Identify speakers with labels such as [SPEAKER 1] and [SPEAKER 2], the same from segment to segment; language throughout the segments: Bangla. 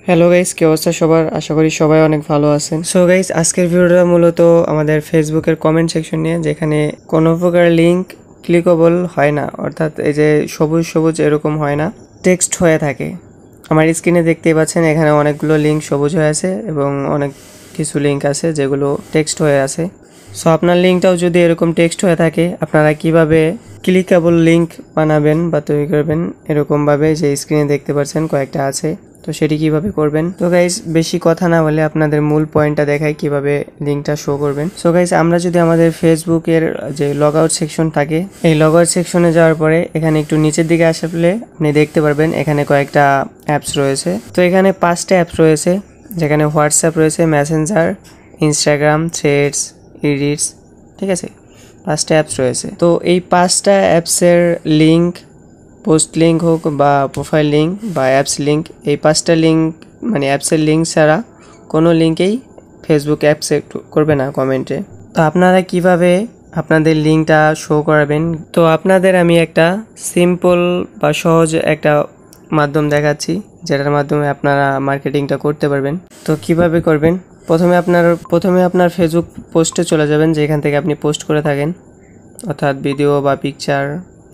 [SPEAKER 1] হ্যালো গাইস, কি অবস্থা সবার? আশা করি সবাই অনেক ভালো আছেন। সো গাইস, আজকের ভিডিওটা মূলত আমাদের ফেসবুকের কমেন্ট সেকশন নিয়ে, যেখানে কোনো প্রকার লিংক ক্লিকেবল হয় না, অর্থাৎ এই যে সবুজ সবুজ এরকম হয় না, টেক্সট হয়ে থাকে। আমার স্ক্রিনে দেখতেই পাচ্ছেন এখানে অনেকগুলো লিংক সবুজ হয়ে আছে এবং অনেক কিছু লিংক আছে যেগুলো টেক্সট হয়ে আছে। সো আপনার লিঙ্কটাও যদি এরকম টেক্সট হয়ে থাকে, আপনারা কিভাবে ক্লিকেবল লিঙ্ক বানাবেন বা তৈরি করবেন এরকমভাবে, যে স্ক্রিনে দেখতে পাচ্ছেন কয়েকটা আছে, তো সেটি কিভাবে করবেন। তো গাইস, বেশি কথা না বলে আপনাদের মূল পয়েন্টটা দেখাই কিভাবে লিঙ্কটা শো করবেন। সো গাইস, আমরা যদি আমাদের ফেসবুকের যে লগ আউট সেকশন থাকে, এই লগ আউট সেকশনে যাওয়ার পরে এখানে একটু নিচের দিকে আসলে আপনি দেখতে পারবেন এখানে কয়েকটা অ্যাপস রয়েছে। তো এখানে 5টা অ্যাপস রয়েছে, যেখানে হোয়াটসঅ্যাপ রয়েছে, মেসেঞ্জার, ইনস্টাগ্রাম, থ্রেডস, এডিটস, ঠিক আছে, 5টা অ্যাপস রয়েছে। তো এই 5টা অ্যাপসের লিঙ্ক, পোস্ট লিঙ্ক হোক বা প্রোফাইল লিঙ্ক বা অ্যাপস লিঙ্ক, এই 5টা লিঙ্ক মানে অ্যাপসের লিঙ্ক ছাড়া কোনো লিঙ্কেই ফেসবুক অ্যাকসেপ্ট করবে না কমেন্টে। তো আপনারা কিভাবে আপনাদের লিঙ্কটা শো করাবেন, তো আপনাদের আমি একটা সিম্পল বা সহজ একটা মাধ্যম দেখাচ্ছি, যেটার মাধ্যমে আপনারা মার্কেটিংটা করতে পারবেন। তো কিভাবে করবেন, প্রথমে আপনার ফেসবুক পোস্টে চলে যাবেন, যেখান থেকে আপনি পোস্ট করে থাকেন, অর্থাৎ ভিডিও বা পিকচার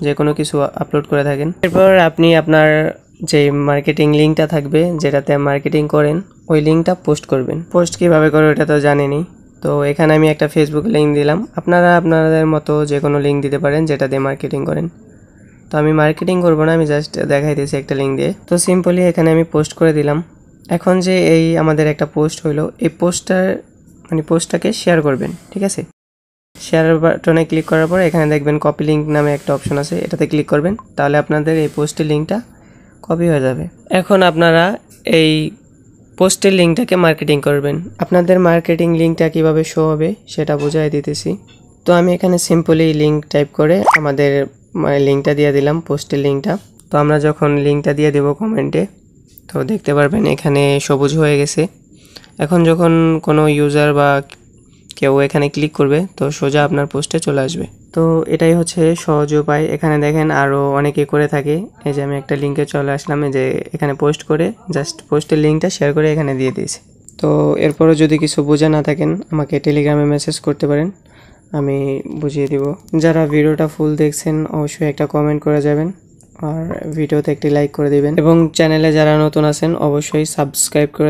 [SPEAKER 1] যে কোনো কিছু আপলোড করে থাকেন। এরপর আপনি আপনার যে মার্কেটিং লিঙ্কটা থাকবে, যেটাতে মার্কেটিং করেন, ওই লিঙ্কটা পোস্ট করবেন। পোস্ট কীভাবে করবে এটা তো জানেনই। তো এখানে আমি একটা ফেসবুক লিঙ্ক দিলাম, আপনারা আপনাদের মতো যে কোনো লিঙ্ক দিতে পারেন যেটা দিয়ে মার্কেটিং করেন। তো আমি মার্কেটিং করবো না, আমি জাস্ট দেখাই দিয়েছি একটা লিঙ্ক দিয়ে। তো সিম্পলি এখানে আমি পোস্ট করে দিলাম। এখন যে এই আমাদের একটা পোস্ট হইলো, এই পোস্টটাকে শেয়ার করবেন, ঠিক আছে। শেয়ার বাটনে ক্লিক করার পর এখানে দেখবেন কপি লিঙ্ক নামে একটা অপশন আছে, এটাতে ক্লিক করবেন, তাহলে আপনাদের এই পোস্টের লিঙ্কটা কপি হয়ে যাবে। এখন আপনারা এই পোস্টের লিঙ্কটাকে মার্কেটিং করবেন। আপনাদের মার্কেটিং লিঙ্কটা কিভাবে শো হবে সেটা বুঝাই দিতেছি। তো আমি এখানে সিম্পলি লিঙ্ক টাইপ করে আমাদের লিঙ্কটা দিয়ে দিলাম, পোস্টের লিঙ্কটা। তো আমরা যখন লিঙ্কটা দিয়ে দেব কমেন্টে, তো দেখতে পারবেন এখানে সবুজ হয়ে গেছে। এখন যখন কোনো ইউজার বা কেউ এখানে ক্লিক করবে, তো সোজা আপনার পোস্টে চলে আসবে। তো এটাই হচ্ছে সহজ উপায়। এখানে দেখেন আরও অনেকে করে থাকে। এই যে আমি একটা লিঙ্কে চলে আসলাম, এই যে এখানে পোস্ট করে জাস্ট পোস্টের লিঙ্কটা শেয়ার করে এখানে দিয়ে দিয়েছি। তো এরপরও যদি কিছু বোঝা না থাকেন, আমাকে টেলিগ্রামে মেসেজ করতে পারেন, আমি বুঝিয়ে দিব। যারা ভিডিওটা ফুল দেখছেন অবশ্যই একটা কমেন্ট করে যাবেন, আর ভিডিওতে একটি লাইক করে দিবেন, এবং চ্যানেলে যারা নতুন আছেন অবশ্যই সাবস্ক্রাইব করে